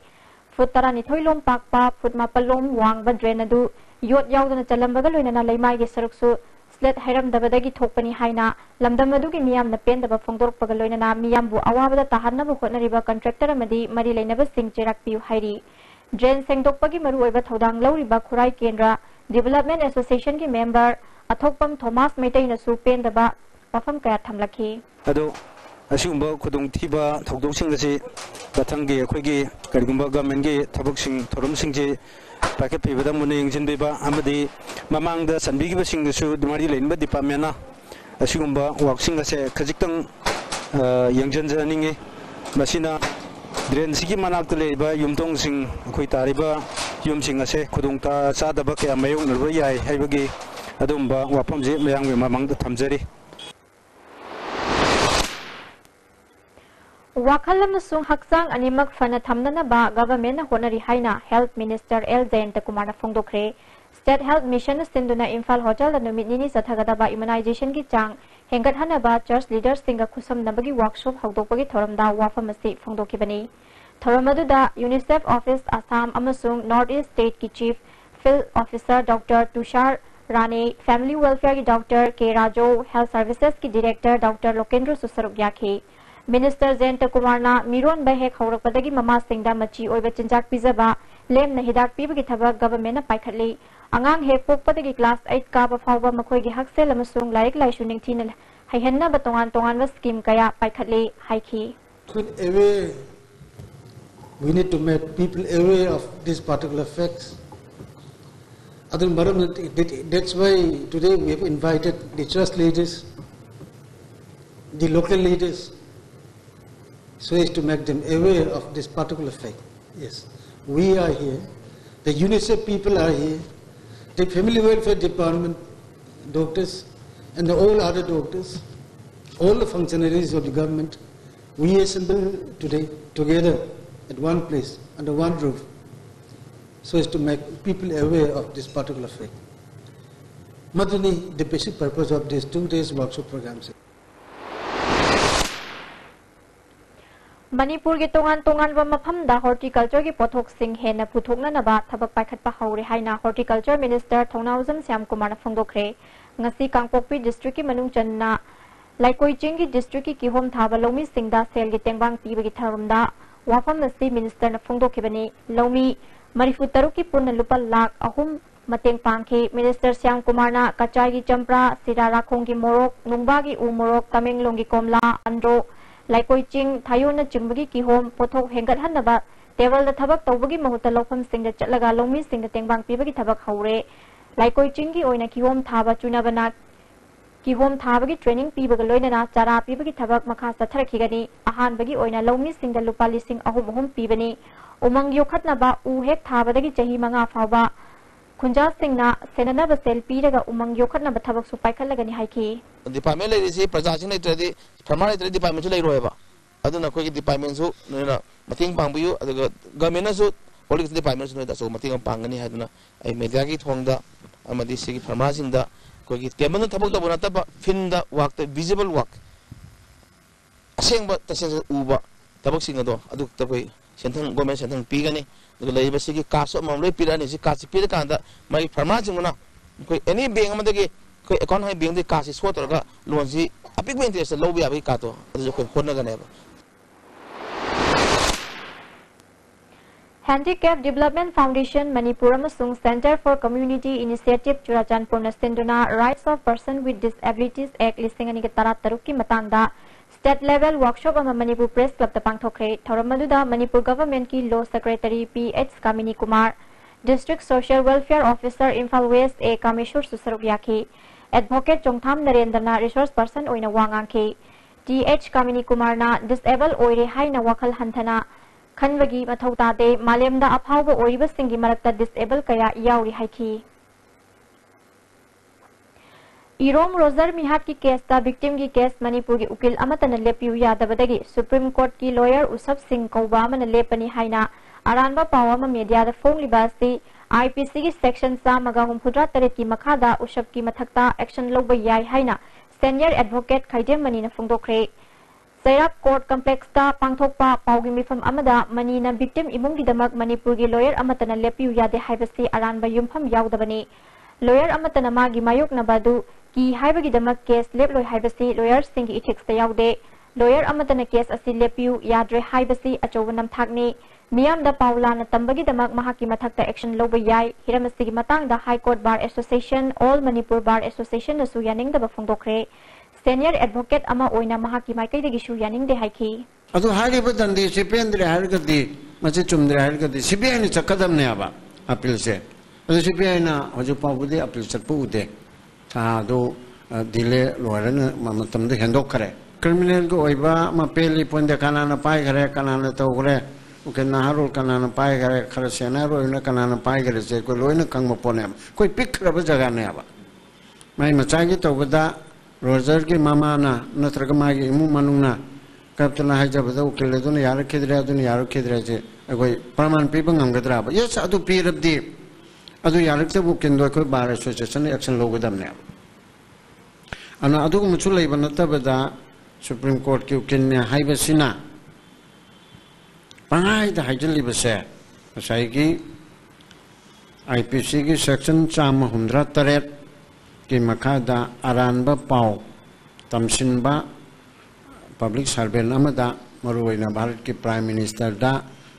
foot tarani thoilom pakpa foot mapalom wangba drain adu yot yaudana chalambaga loinana leimai gi saruksu slet hairam dabadagi thokpani haina lamdam adugi miyam na pendaba phongdorpaga loinana miyambu awabada tahannabu hotnariba contractor amadi mari leinaba sing cherak piu hairi drain sengdokpagi maru oiba thodang lauriba khurai kendra development association ki member athokpam Thomas Meitai na su pendaba Wafam kaya thamlaki. Ado asigumba khudong thiba thodok sing asi bathangi akhoi karigumba government gi thabak sing thorom sing ji paket pibada muning jinbeba amadi mamang da sanbi gi sing su dumari leinba department na asigumba work sing ase khajiktang yangjan janingi masina drain sigi manak leiba yumtong sing akhoi tariba yum sing ase khudong ta chadaba kya mayong nalba yai haibagi adumba wafam je mayang mamang da thamjari Wakalam sung haksang animak fana thamnana ba government na honari haina Health Minister L. Zainta Kumar na phongdokre State Health Mission Sinduna Imphal Hotel the Numitini Sathagadaba Immunization ki Chang Hengat Hanaba Church Leaders Singa Kusam Nabagi Workshop Haldopagi Thoramda Wafamasi Fongdokibani Thoramaduda UNICEF Office Assam Amasung Northeast State ki Chief Field Officer Dr. Tushar Rane Family Welfare ki Dr. K. Rajo Health Services ki Director Dr. Lokendra Susaruk Yakhi Minister Zenta Kumarna Miron Bahek Haurakpadagi Mama Singda Machi Oiba Chinjak Pizaba Lem Nahidak Pibagi Thabak Government Paikhatli Angang Hek Pokpadagi Class 8 Kaba Fauba Makoigi Haksel Amasung Laik Laishuning Tinal Haihenna Batongan Tongan Scheme Kaya Paikhatli Haiki. We need to make people aware of these particular facts. That's why today we have invited the church leaders, the local leaders, so as to make them aware of this particular fact. Yes, we are here, the UNICEF people are here, the Family Welfare Department doctors and all other doctors, all the functionaries of the government, we assemble today together at one place, under one roof, so as to make people aware of this particular fact. Madhuni, the basic purpose of these 2 days workshop programs. Manipur ki tongan wa mafamda horticulture ki pothok sing hena puthokna naba thabak paikhatpa haure haina horticulture minister Thongnauzam Syam Kumar na phongdokre ngasi Kangpokpi district ki manung channa Laikoi Ching ki district ki kihom thaba lomi singda sel ki tengbang pibagi tharumda Wafam nasi minister na phongdokibani lomi Marifu Taruki Purna Lupa Lak Ahum Mateng Pangki Minister Syam Kumar na Kachai ki Champra Sirara Khongki Morok Nungbagi U Morok Tamenglongi Komla Andro Laikoi Ching Thayona Chingbagi Kihom Pothok Hengat Hanaba Table the Tabak Tobagi Mahuta Lopam Sing the Chatlaga Lomi Sing the Tengbang Pibagi Tabak Haure Laikoi Chingi Oina Kihom Thaba Chunabana Kihom Thabagi Training Pibagaloina Chara Pibagi Tabak Makasa Tarakigani Ahan Bagi Oina Lomi Sing the Lupali Sing Ahum Pibani Umang Yokatnaba Uhek Thabadagi Jahi Manga Faba Kunja Singna Senanaba Sel Piraga Umang Yokatnaba Tabak Supaikalagani Haiki. Department lady Prajachin lady, Primary Department Lay Roeva. I don't know quick departments who Mating Pambu, the government suit, political departments know that so Mating Pangani had a Mediaki Honda, a Madisi Pramazinda, Cookit Gaman Tabaka Bonataba, Finda work the visible work. A saying but the sense of Uba, Tabak Aduk the way. Sentang government sentang pigani, the labor sigi caso mamre pirani si kasi pirikanda, my farmazimuna. Any being among the economy being the casi swaterga, Luanzi, a big winter is a lobby abicato, as you can Honaganeva. Handicap Development Foundation Manipur Amasung Center for Community Initiative Churachan Purnasinduna Rights of Person with Disabilities Act listing ani Tarat Taruki Matangda State Level Workshop on Manipur Press Club the Pangthokre Thoramaduda Manipur Government ki Law Secretary P.H. Kamini Kumar District Social Welfare Officer Imphal West A. Kameshwar Susaruk Advocate Chongtham Narendra Resource Person Oina Wangangki T.H. Kamini Kumar na Disabled Oire Haina Wakal Hantana Khanwagi Mathautade Malemda Aphauba Oiba Singi Marakta Disabled Kaya Yauri Haiki Irom Roser Mihat ki case ta victim ki case Manipur ki ukil amatana lepiu yadabadagi Supreme Court ki lawyer Usap Singh Kauba mana lepani haina aranba pawama media da phone libasi IPC ki section sa maga humpudra taret ki makhada Usap ki mathakta action loba yai haina senior advocate Khaidem Mani na phongdokre Sairap Court Complex ta pangthokpa paugi mifam amada Mani na victim imung ki damak Manipur ki lawyer amatana lepiu yade haibasi aranba yumpham yaudabani lawyer amatana magi mayok na badu ki haibagi damak case leploi haibasi lawyer singi ethics ta yaude lawyer amatana case asi lepiu yadre haibasi achowanam thakni miyam da paula na tambagi damak mahaki mathakta action loba yai hiramasi gi matang da High Court Bar Association All Manipur Bar Association na su yaning da bafongdokre senior advocate ama oina mahaki maikai dagi su yaning de haiki adu hari badan di sipendre hargadi machi chumdre hargadi CBI ni chakadam ne aba appeal se adu CBI na hoju pawudi appeal chakpu ude do delay loran matam de handok kare criminal go oiba ma peli ponde kanana pai kare kanana to kare uke naharul kanana pai kare kare senaro ina kanana pai kare se ko loina kang mo ponem koi pik raba jaga ne aba mai machagi to bada roger ki mama na natraga magi imu manungna kaptana hajabada uke le dun yar khidra je koi praman pi bangam gadra ba yes adu pirabdi अदु यारक्तबु केंद्र को bar association action लोगदमने अना अदु मुचु लेबा नतबदा supreme court की उकिलने हाइबसिना पंगाइदा हाइजलिबसे मसाइगी IPC की section 338 की मखादा अरानबा पाव तमसिनबा public servant अमदा मरुवैना Bharat की प्राइम मिनिस्टर दा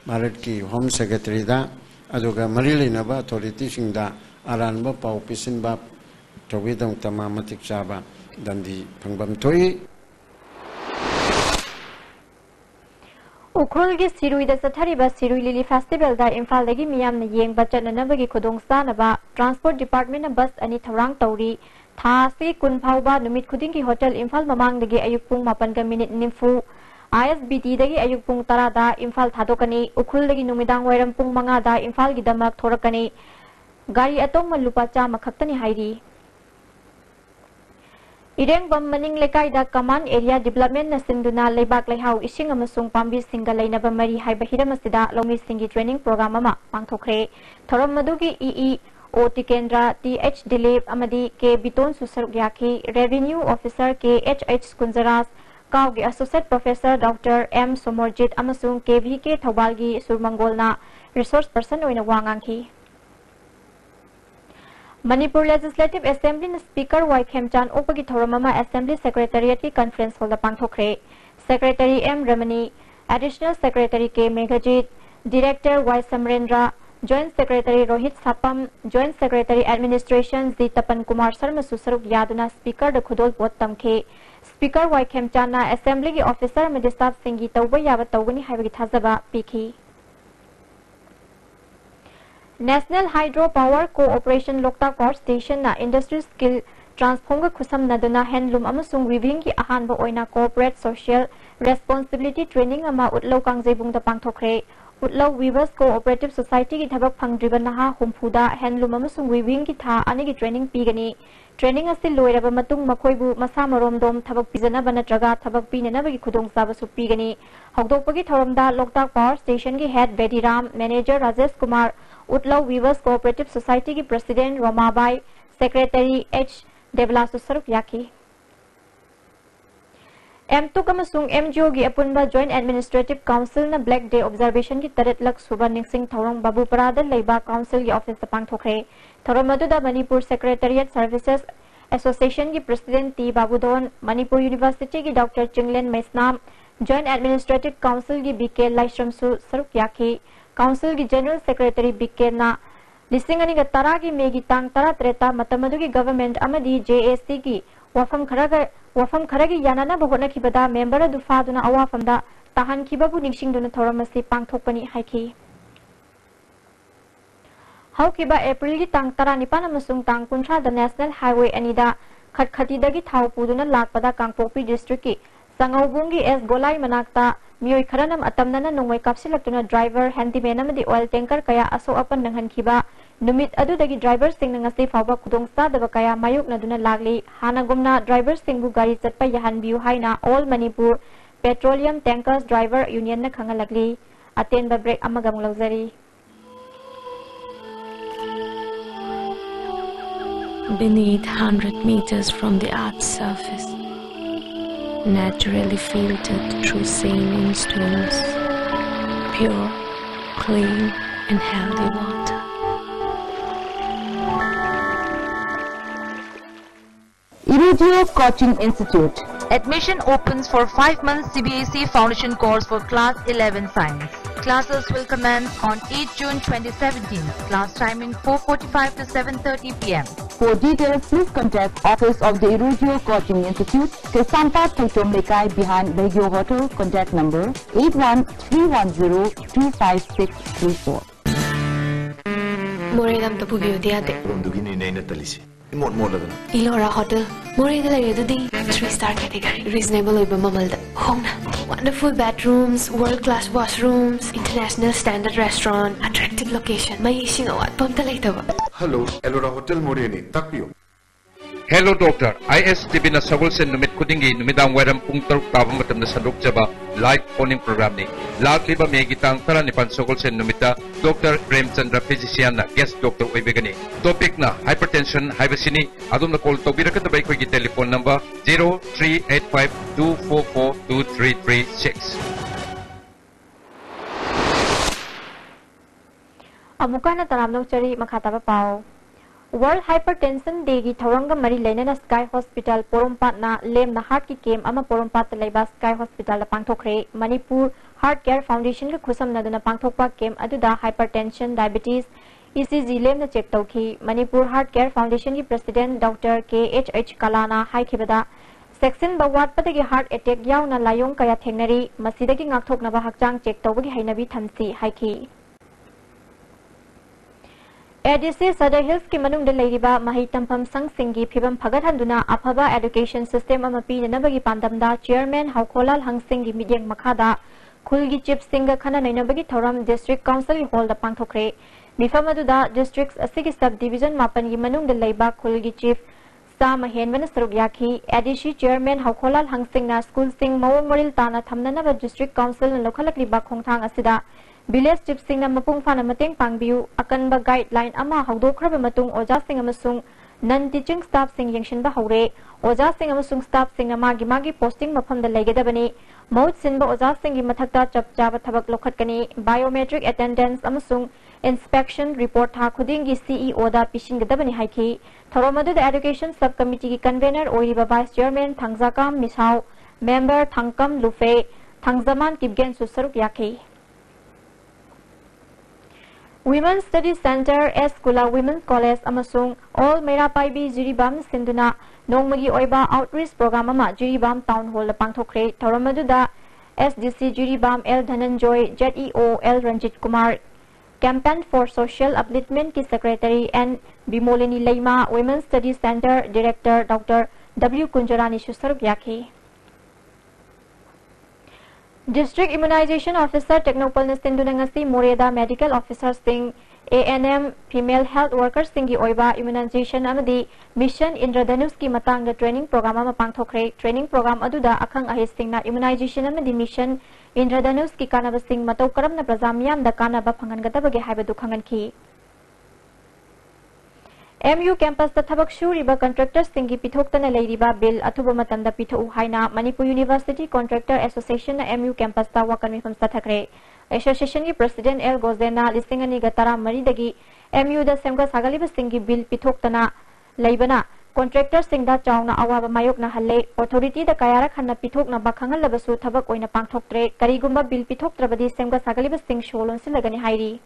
भारत की होम सेक्रेटरी दा अदुगा मरी लेनबा अथॉरिटी सिंगदा अरानबा पाव पिसिनबा तौगिदम तमा मतिक चाबा दंदी फंगबम थोई उखरुल की सिरुई दा चथरिबा सिरुई लिली फेस्टिवल दा इम्फाल दगी मियाम ने येंग बचननबगी खुदोंगसानबा ट्रांसपोर्ट डिपार्टमेंट बस अनि थौरांग तौरी था से कुन फाउबा नुमित खुदिंग की होटल इम्फाल ममांग दगी अयुक पुंग 9 मिनिट निफु ISBT दगी अयुक पुंग 10 दा इम्फाल थादोकनी उखरुल दगी नुमिदांग वैरम पुंग 5 दा इम्फाल की दमक थोरकनी गाड़ी अतोंग लुपा चामा खक्तनी हाइरी इरेंग बम मनिंग लेकाई दा कमान एरिया डेवलपमेंट न सिंदुना लेबाक लेहाउ इसिंग अमसुंग पांबी सिंगा लेनबा मरी हाइबा हिरमसिदा लौमी सिंगी ट्रेनिंग प्रोग्राम अमा पांगथोखरे थोरम मदुगी EEO टिकेंद्रा TH दिलीप अमदी के बितोन सुसर याखी रेवेन्यू ऑफिसर के HH कुंजरास काउगी associate professor doctor M Somorjit अमसुंग KVK थौबालगी सुरमंगोलना रिसोर्स पर्सन ओइना वांगांखी मणिपुर लेजिस्लेटिव असेंबली ने स्पीकर वाई खेमचान ओपगी थोरममा असेंबली सेक्रेटरिएट की कॉन्फ्रेंस हॉल पांगथोखरे secretary M Ramani additional secretary K Meghajit director Y Samarendra joint secretary Rohit Sapam joint secretary administration G Tapan Kumar Sharma सुसरुक यादुना स्पीकर द खुदोल पोत तमखे स्पीकर वाई खेमचाना असेंबली की ऑफिसर में स्टाफ सिंगी तौबा याबा तौगनी हाइबगी थाजबा पीखी national hydro power corporation Loktak power station ना इंडस्ट्री स्किल ट्रांसफॉर्म खुसम नदुना हैंडलूम अमसुंग वीविंग की अहानबा ओइना कोऑपरेट सोशल रेस्पॉन्सिबिलिटी ट्रेनिंग अमा उतलौ कांगजेबुंग दा पांगथोखरे उतलौ वीवर्स कोऑपरेटिव सोसाइटी की थबक फंगद्रिबा नहा हुमफुदा हैंडलूम अमसुंग वीविंग की था अने की ट्रेनिंग पीगनी ट्रेनिंग असि लोइरबा मतुंग मखोइबु मसा मरोमदोम थबक पिजनबा नत्रगा थबक पिननबगी खुदोंगसाबसु पीगनी हौदोकपगी थौरमदा लोकताक पावर स्टेशन की head Bediram manager Rajesh Kumar Utlou weavers cooperative society की president Romabai secretary H Devala सुसरुक याकी M2 अमसुंग MGO की अपुनबा जॉइंट एडमिनिस्ट्रेटिव काउंसिल न ब्लैक डे ऑब्जर्वेशन की तरत लक सुबह निंगसिंग थौरंग बाबूपरादा लेबा काउंसिल की ऑफिस पांगथोखरे थौरम मदुदा मणिपुर सेक्रेटरिएट सर्विसेज एसोसिएशन की president T Babudon Manipur university की doctor Chinglen Maisnam joint administrative council की बीके लाइश्रमसु सरुक याकी काउंसिल की जनरल सेक्रेटरी बीके ना लिसिंग अनिगा तरा की मेगी तांग तरा त्रेता मतमदु की गवर्नमेंट अमदी JAC की वफम खरगी यानाना बहोना खिबदा मेंबर दुफादुना अवाफमदा ताहन खिबबु निंगसिंगदुना थौरमसि पांगथोकपनी हाइखी हौकिबा अप्रैल की तांग तरा निपान अमसुंग तांग कुंथ्रा द नेशनल हाईवे अनिदा खटखतीदगी थाव पुदुना लाकपदा कांगपोक्पी डिस्ट्रिक्ट की संगौबुंगी S गोलाई मनाक्ता मियोई खरनम अतमनना नोंगै कापसिलक्तुना ड्राइवर हैंडीमैन अमदी ऑयल टैंकर कया असो अपन नंगहनखिबा नुमित अदुदगी ड्राइवर सिंगना ngasi फावबा खुदोंगसादबा कया मायुकनदुना लागली हानागुमना ड्राइवर सिंगबु गाड़ी चटपा यहानबियु हाइना all Manipur petroleum tankers driver union न खंगलगली अतेनबा ब्रेक अमगम लौजरी Beneath 100 meters from the Earth's surface, naturally filtered through saline stones, pure, clean and healthy water. Irudio Coaching Institute. Admission opens for 5 months CBSE Foundation course for Class 11 Science. Classes will commence on 8 June 2017. Class timing 4:45 to 7:30 p.m. For details, please contact Office of the Irudio Coaching Institute, Kesanta Tutum Lekai behind Regio Hotel. Contact number 8131025634. Moredam tapugiyo diate. Rumdugini naina talisi. Imot modagana. Ilora Hotel. Moreda layedudi 3-star category. Reasonable oiba mamalda. Hongna. Wonderful bedrooms, world-class washrooms, international standard restaurant, attractive location. May ising awat pam talaitaba. Hello, Elora Hotel Moreni. Takpiyo. Hello Doctor, IS Tibina Sagulsen Numit Kudingi Numidang Wedam Pungtar Tavamatam the Sanduk Jaba live phoning program ni. Lakliba Megitang Tara Nipan Sagulsen Numita Dr. Premchandra Physician guest Dr. Webegani. Topic na hypertension Hibasini Adum call Tobirakan the Baiki telephone number 038524423336. Amukana Taramno Chari Makataba Pao. World Hypertension Day ki Thoranga Mari Lenana Sky Hospital Porompat na Lem na Heart ki Kem ama Porompat Laiba Sky Hospital la Pangthokre Manipur Heart Care Foundation ki khusam na duna Pangthokpa Kem aduda hypertension diabetes ECG lem na check tawki Manipur Heart Care Foundation ki President Dr. KHH Kalana haikibada section bawat patagi heart attack yauna layong kaya thengnari masidagi ngakthok na ba hakchang check tawgi hainabi thansi haiki ADC Sada Hills ki manung de leiriba mahi tampam sang singi phibam phagat handuna aphaba education system ama pi nabagi pandamda chairman Haukolal Hangsing gi midyeng makhada khulgi chief singa khana nainabagi thoram district council hall da pangthokre mifam aduda districts asigi sub division mapan gi manung de leiba khulgi chief sa mahenwan saruk yakhi ADC chairman Haukolal Hangsing na school sing mawon moril tana thamna na district council na lokhalakli ba khongthang asida Village chief sing na mapung fana mateng pangbiu akan ba guideline ama hawdokraba matung oja sing amasung non teaching staff sing yengshin ba hawre oja sing amasung staff sing na magi posting mafam da legedabani maut sin ba oja sing gi mathakta chapchaba thabak lokhatkani biometric attendance amasung inspection report ha khuding gi CEO da pishin gedabani haiki thoromadu da education subcommittee gi convener oiriba vice chairman thangjakam misau member thangkam lufe thangzaman kibgen susaruk yakhi Women's Studies Center Eskula Women's College amasung All Mera Paibi Jiribam Sinduna Nongmagi Oiba Outreach Program ama Jiribam Town Hall Pangthokre Thoramaduda SDC Jiribam L Dhananjoy ZEO L Ranjit Kumar Campaign for Social Upliftment ki Secretary and Bimolini Leima Women's Studies Center Director Dr. W Kunjarani Shusaruk Yakhi District Immunization Officer Technopal Nastinduna ngasi Moreda Medical Officer Sing ANM Female Health Workers Singi Oiba Immunization amadi Mission Indradhanus ki matang da training program ama pangthokre training program aduda akhang ahi singna immunization amadi Mission Indradhanus ki kanaba sing matau karam na prajamyam da kanaba phangan gadabage haibadu khangan ki MU campus da thabak shuriba contractors singi pithoktana leiriba bill athuba matamda pithu haina Manipur University Contractor Association na MU campus da wakan mifam sathakre association ki president L Gozena lisingani gatara mari dagi MU da semga sagaliba singi bill pithoktana leibana contractor singda chawna awaba mayok na halle authority da kayara khanna pithokna bakhangal labasu thabak oina pangthoktre karigumba bill pithoktrabadi semga sagaliba sing sholon silagani hairi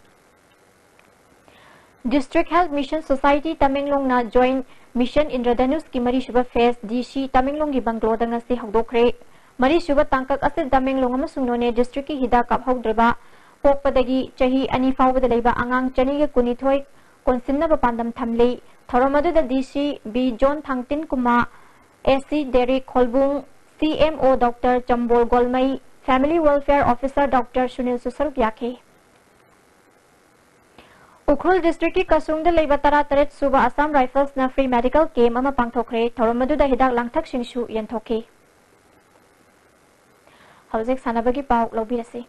District Health Mission Society Tamenglong na Joint Mission Indradhanus ki Mari Shuba Phase DC Tamenglong gi Banglo da ngasi hawdokre Mari Shuba tangkak asil Tamenglong amasung none district ki hida kaphawdreba pokpadagi chahi ani fawbada leiba angang chani ge kunithoi konsinna ba pandam thamle thoramadu da DC B John Thangtin Kuma SC Derek Kholbung CMO Dr. Chambol Golmai Family Welfare Officer Dr. Sunil Susaruk Yakhe Ukhrul District ki Kasung da leiba tara taret suba Assam Rifles na free medical camp ama pangthokre thoramadu da hidak langthak singshu yenthoki Hawjek sanabagi pau lobirasi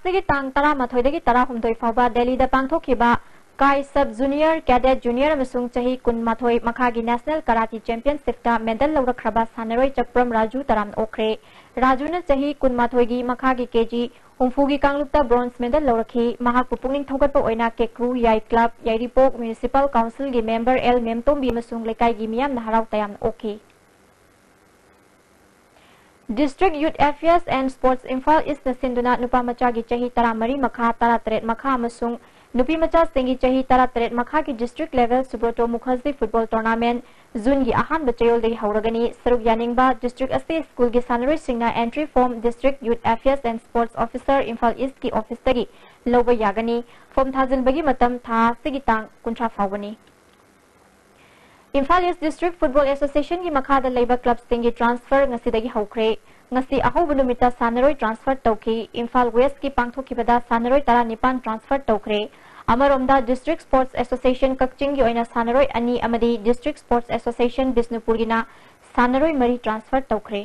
Sigi tang tara mathoidagi tara humdoi fawba Delhi da pangthokiba Kai Sub Junior Cadet Junior amasung chahi kun mathoi makhagi National Karate Championship ta medal lawrakraba sanaroi chapram Raju taram okre Raju na chahi kun mathoigi makhagi KG humfugi kanglupta bronze medal lawrakhi mahak pupungning thogatpa oina Kekru Yai Club Yairipok Municipal Council gi member L Memtombi amasung lekai gi miyam na harau tayam okhe District Youth Affairs and Sports Imphal East na sinduna nupa macha gi chahi tara mari makha tara tret makha amasung nupi macha singi chahi tara tret makha gi district level Subroto Mukherjee football tournament June gi ahan bachayol dei hauragani saruk yaningba district ase school gi sanaroi singna entry form District Youth Affairs and Sports Officer Imphal East ki office tagi लौबा यागनी form थाजिनबगी मतम था सिगी तांग कुंथ्रा फावनी Imphal east district football association की मखादा लेबा क्लब सिंगी ट्रांसफर ngasi हौख्रे ngasi ahoubu numita sanaroi transfer tauki Imphal West ki pangthokibada sanaroi tara nipan transfer taukhre amaromda district sports association kakching gi oina sanaroi ani amadi district sports association Bisnupur gina sanaroi mari transfer taukhre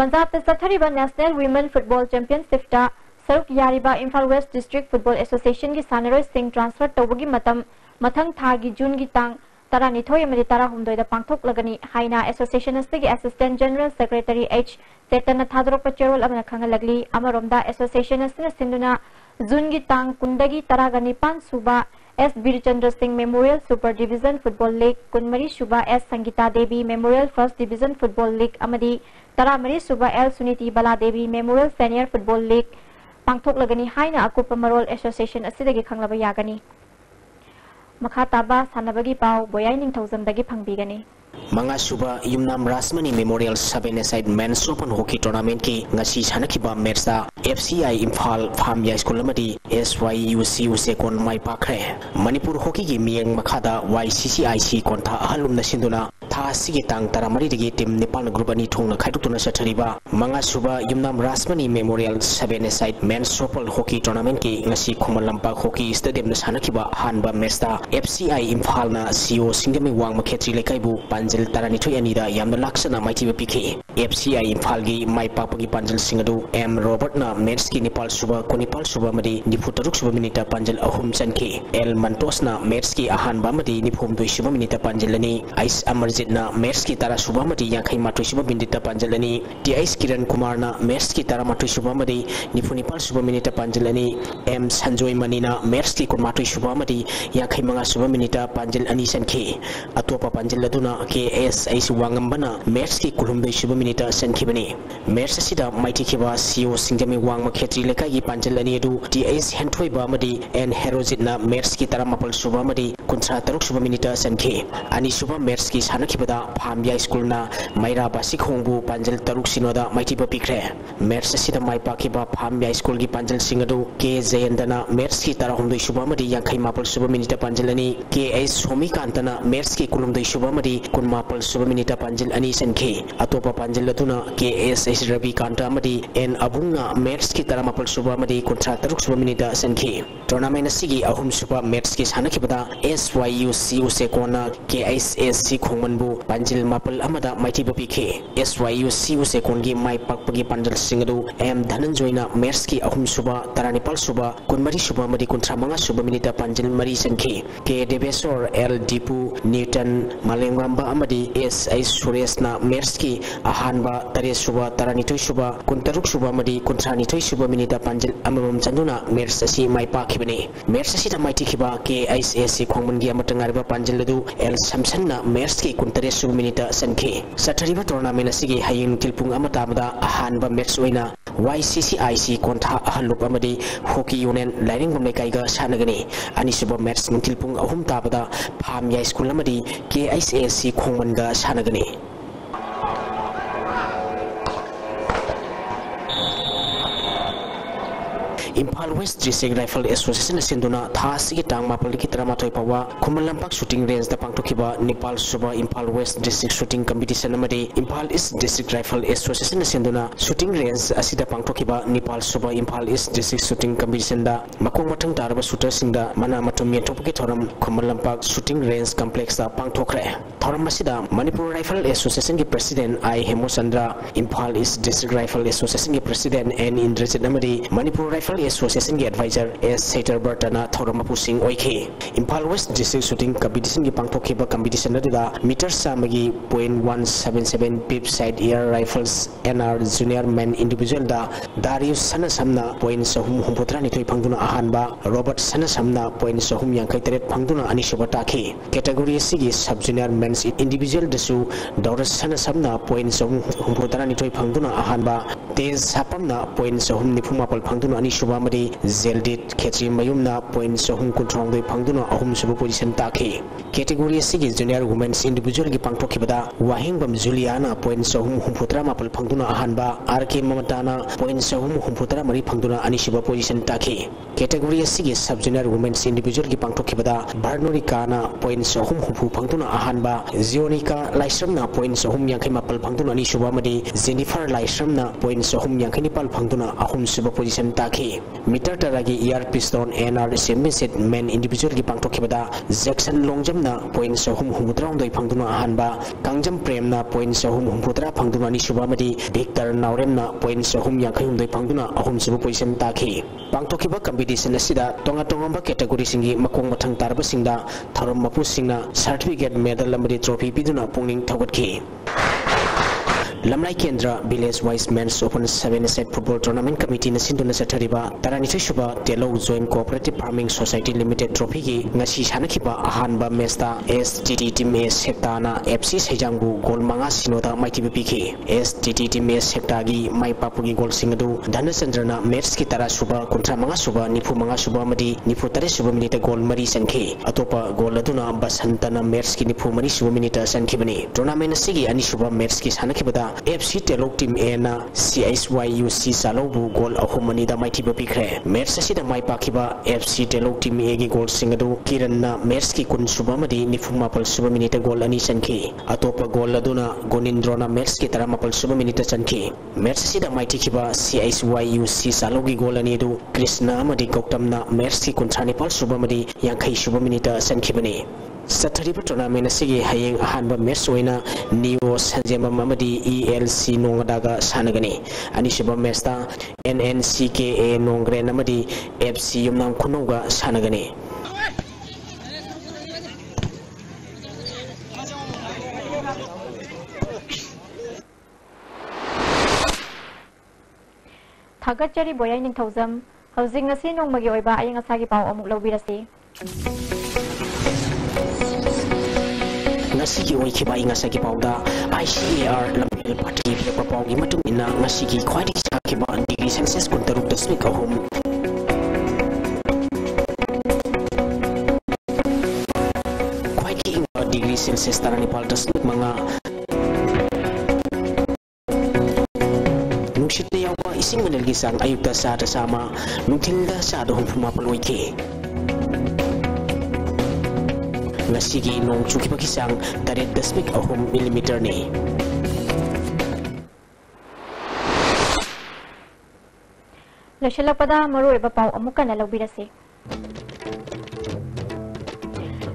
Punjab ta sathariba national women football championship ta saruk yariba Imphal West district football association gi sanaroi sing transfer taubugi matam mathang thagi June gi tang Tara nithoi amadi tara humdoi da pangthok lagani haina association astagi assistant general secretary H Tetana thadrok pachorol amana khangalagli amaromda association asina sinduna June gi tang kundagi tara gani pan suba S Birchandra Singh Memorial Super Division Football League kunmari suba S Sangita Devi Memorial First Division Football League amadi tara mari suba L Suniti Bala Devi Memorial Senior Football League pangthok lagani haina akupa marol association asidagi khanglaba yagani Makhataba sanabagi pau boyai ningthauzamdagi phangbigani Manga suba Yumnam Rasmani Memorial Sub-Side Men's Open Hockey Tournament ki ngasi sanakiba match da FCI Imphal Phamya School amadi SYUCU Sekon mai pakre Manipur Hockey ki miyang makhada YCCIC kontha ahalum na sinduna tha sigi tang taramari digi team Nepal group ani thongna khaidutuna sathariba Manga suba Yumnam Rasmani Memorial Sub-Side Men's Open Hockey Tournament ki ngasi Khomal Lampak Hockey Stadium na sanakiba hanba match da FCI Imphal na CEO Singami Wang Makhetri lekaibu Panjil Taranitoi Anida Yamna Laksana Mighty PK FCI Imphal Mai Papagi Panjil Singadu M Robert na Merski Nepal Suba Konipal Suba Madi Niputaruk Suba Minita Panjil Ahum Sanki El Mantos na Merski Ahan Bamadi Nipum Doi Suba Minita Panjilani Ice Amarjit na Merski Tara Suba Madi Yakai Matoi Suba Minita Panjilani Di Ice Kiran Kumar na Merski Tara Matoi Suba Madi Nipunipal Suba Minita Panjilani M Sanjoy Manina Merski Kurmatoi Suba Madi Yakai Manga Suba Minita Panjil Ani Sanki Atopa Panjil Laduna KSI Wangambana Merski Kulumbe Suba Minita Sankibani Mersa Sida Mighty Kiba CEO Singami Wang Makhetri Lekagi Panjalani Edu TS Hentoi Bamadi and Herozitna Merski Taramapal Suba Madi Kuntra Taruk Suba Minita Sanki Ani Suba Merski Sanakibada Phamya School na Maira Basik Hongbu Panjal Taruk Sinoda Mighty Bapikre Mersa Sida Mai Pakiba Phamya School gi Panjal Singadu K Zayandana Merski Tarahumdoi Suba Madi Yakai Mapal Suba Minita Panjalani KS Homi Kantana Merski Kulumdoi Suba Madi Kunmapal Suba Minita Panjil Ani Sanke Atopa Panjil Latuna KSS Ravi Kanta Madi and Abunga Merski Taramapal Suba Madi Kuntra Taruk Suba Minita Sanke Tournament Sigi Ahum Suba Merski Hanakibada SYUCU Sekona KSSC Khongmanbu Panjil Mapal Amada Mighty Bapike SYUCU Sekongi Mai Pakpagi Panjil Singadu M Dhananjoyna Merski Ahum Suba Taranipal Suba Kunmari Suba Madi Kuntra Manga Suba Minita Panjil Mari Sanke K Devesor L Dipu Newton Malengamba Amadi SI Suresna Merski Ahanba Tare Suba Taranitoi Suba Kuntaruk Suba Madi Kuntranitoi Suba Minita Panjil Amamam Chanduna Mersasi Mai Pakibani Mersasi da Mighty Kiba KISSC Khongmangi Amatangariba Panjil Ladu El Samsanna Merski Kuntare Suba Minita Sanke Satariba Tournament Asigi Hayin Kilpung Amatamada Ahanba Mersoina YCCIC Kontha Ahalup Amadi Hockey Union Lining Mekaiga Sanagani Ani Suba Mers Kilpung Ahum Tabada Phamya School Amadi KISSC Khongmanga Sanagani Imphal West District Rifle Association Sinduna Thasi Tang Mapal Kitaramatoi Pawa Kumalampak Shooting Range the Pangtokiba Nepal Suba Imphal West District Shooting Competition Amadi Imphal East District Rifle Association Sinduna Shooting Range Asida Pangtokiba Nepal Suba Imphal East District Shooting Competition da Makong Matang Taraba Shooter Singda Mana Matum Yentopaki Thoram Kumalampak Shooting Range Complex da Pangtokre Thoram Masida Manipur Rifle Association ki President I Hemosandra Imphal East District Rifle Association ki President N Indrajit Amadi Manipur Rifle Association ki Advisor S Sater Bertana Thoramapu Singh Oike Imphal West District Shooting Competition ki Pangtokhiba competition da meter samagi .177 pip side air rifles NR Junior Man Individual da Darius Sanasamna .9 Pangduna Ahanba Robert Sanasamna .9 Pangduna Anishaba Taki category Sigi Sub Junior Men's Individual Desu Doris Sanasamna .9 Pangduna Ahanba Tez Sapamna .9 Pangduna Anishaba Subamadi, Zeldit, Ketri Mayumna, point Sohum Kutrong, the Pangduna, Ahum Subu position Taki. Category 6 Junior Women's Individual Gipangtokibada, Wahingbam Juliana, point Sohum Humputra Mapal Pangduna Ahanba, RK Mamatana, point Sohum Humputra Mari Pangduna Anishiba position Taki. Category 6 Sub Junior Women's Individual Gipangtokibada, Barnorikana, point Sohum Humpu Pangduna Ahanba, Zionika, Laisramna, point Sohum Yankimapal Pangduna Anishubamadi, Jennifer Laisramna, point Sohum Yankinipal Pangduna Ahum Suba position Taki. Meter Taragi Ear Piston NR Semisit Men Individual Gipangtokibada, Jackson Longjamna, point Sohum Humutrang Doi Pangduna Ahanba, Kangjam Premna, point Sohum Humputra Pangduna Anishubamadi, Victor Nauremna, point Sohum Yankayum Doi Pangduna Ahum Suba position Taki. Pangtokiba competition Sida, Tonga Tongamba category Singi, Makong Matang Tarba Singda, Tarum Mapu Singna, certificate medal Lamadi trophy Piduna Punging Tawatki. Lamlai Kendra Village Wise Men's Open 7-Set Football Tournament Committee na Sinduna Satariba Taranita Shuba Telo Joint Cooperative Farming Society Limited Trophy ki ngasi sanakiba ahanba mesta STT Team S Hektana FC Sejangbu gol manga sinoda maiki bipiki STT Team S Hektagi mai papugi gol singadu Dhanasandrana match ki tara suba kontra manga suba nifu manga suba madi nifu tare suba minute gol mari sanki atopa gol aduna basantana match ki nifu mari suba minute sanki bani tournament sigi ani suba match ki sanakibada FC Telok Team A na CSYUC Salobu goal ahumani da maiti bapikre match asi da mai pakiba FC Telok Team A gi goal singadu Kiran na match ki kun suba madi nifuma pal suba minute goal ani sanki atopa goal aduna Gonindro na match ki tara mapal suba minute sanki match asi da maiti kiba CSYUC Salogi goal ani du Krishna madi Gautam na match ki kun thani pal suba madi yankai suba minute sanki bani Saturday tournament asigi hayeng ahanba match oina Neo Sanjema Mamadi ELC Nongadaga Sanagani Anishiba Mesta NNCKA Nongre Namadi FC Yumnam Kunoga Sanagani Thagachari Boyai Ningthauzam Housing Asi Nongmagi Oiba Ayang Asagi Pau Amuk Lobirasi Ngasigi Oikiba Ingasagi Pauda ICAR Lampil Party Papaugi Matumina Ngasigi Quadi Sakiba Degree Census Kuntaruk the Smith Home Quadi Degree Census Taranipal the Smith Manga Nushita Yawa Ising Manelgisang Ayuta Sada Sama Nutinda Sada Humpumapal Oiki Ngasigi nong chuki pakisang 3.6 mm ni. Lashala maru iba pau amuka na laubirasi.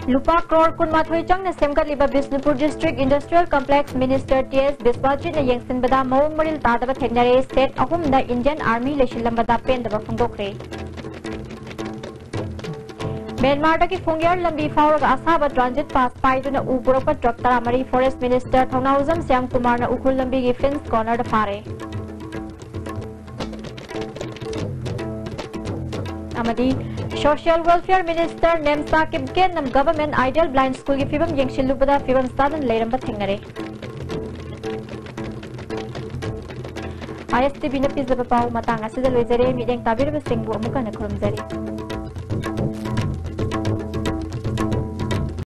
Lupa crore kun mathoi chang na semkat liba Bisnupur District Industrial Complex Minister TS Biswajit na yengsin bada mawong maril tadaba thegnare state ahum na Indian Army lashilam bada pendaba phungdokre. Myanmar ki Fungyar lambi faurag asaba transit pass paiduna upuropa truck taramari Forest Minister Thongnauzam Syam Kumar na ukhul lambi ki fence corner da pare. Amadi Social Welfare Minister Nemsa Kimken nam Government Ideal Blind School ki fibam yengshilubada fibam stadan leiramba thengnare. ISTB na pizza pau matanga sida loizare mideng tabirba singbu amuka na khurumzari.